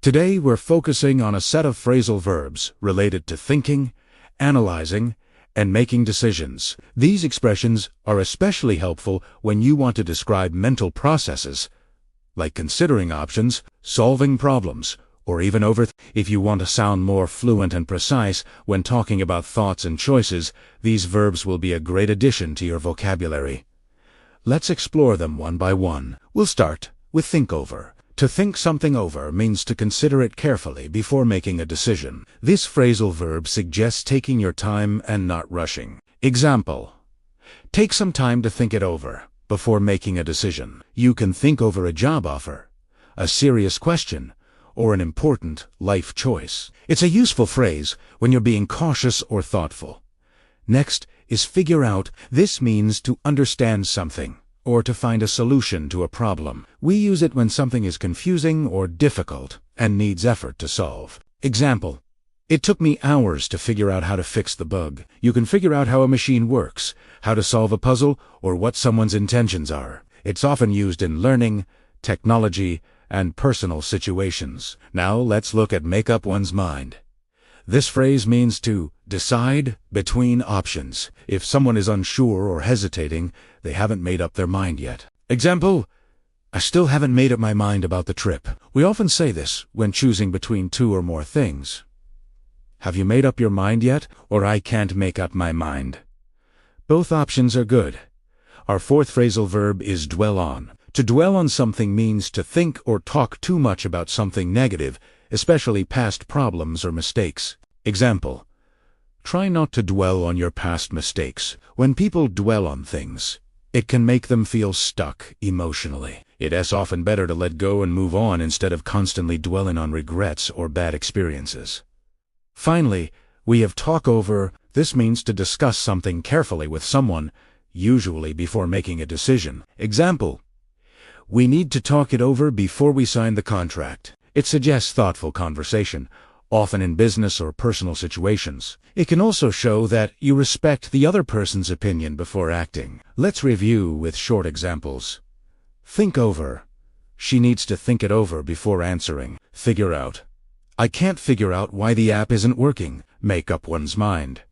Today we're focusing on a set of phrasal verbs related to thinking, analyzing, and making decisions. These expressions are especially helpful when you want to describe mental processes, like considering options, solving problems, or even If you want to sound more fluent and precise when talking about thoughts and choices, these verbs will be a great addition to your vocabulary. Let's explore them one by one. We'll start with think over. To think something over means to consider it carefully before making a decision. This phrasal verb suggests taking your time and not rushing. Example: take some time to think it over before making a decision. You can think over a job offer, a serious question, or an important life choice. It's a useful phrase when you're being cautious or thoughtful. Next is figure out. This means to understand something or to find a solution to a problem. We use it when something is confusing or difficult and needs effort to solve. Example: it took me hours to figure out how to fix the bug. You can figure out how a machine works, how to solve a puzzle, or what someone's intentions are. It's often used in learning, technology, and personal situations. Now let's look at make up one's mind. This phrase means to decide between options. If someone is unsure or hesitating, they haven't made up their mind yet. Example: I still haven't made up my mind about the trip. We often say this when choosing between two or more things. Have you made up your mind yet? Or I can't make up my mind. Both options are good. Our fourth phrasal verb is dwell on. To dwell on something means to think or talk too much about something negative, especially past problems or mistakes. Example: try not to dwell on your past mistakes. When people dwell on things, it can make them feel stuck emotionally. It's often better to let go and move on instead of constantly dwelling on regrets or bad experiences. Finally, we have talk over. This means to discuss something carefully with someone, usually before making a decision. Example: we need to talk it over before we sign the contract. It suggests thoughtful conversation, often in business or personal situations. It can also show that you respect the other person's opinion before acting. Let's review with short examples. Think over. She needs to think it over before answering. Figure out. I can't figure out why the app isn't working. Make up one's mind.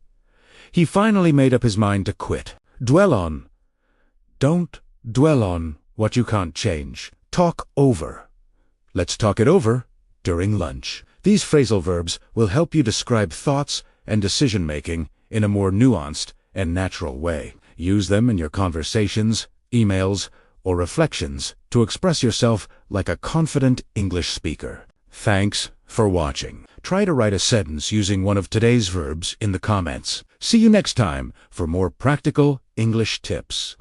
He finally made up his mind to quit. Dwell on. Don't dwell on what you can't change. Talk over. Let's talk it over during lunch. These phrasal verbs will help you describe thoughts and decision-making in a more nuanced and natural way. Use them in your conversations, emails, or reflections to express yourself like a confident English speaker. Thanks for watching. Try to write a sentence using one of today's verbs in the comments. See you next time for more practical English tips.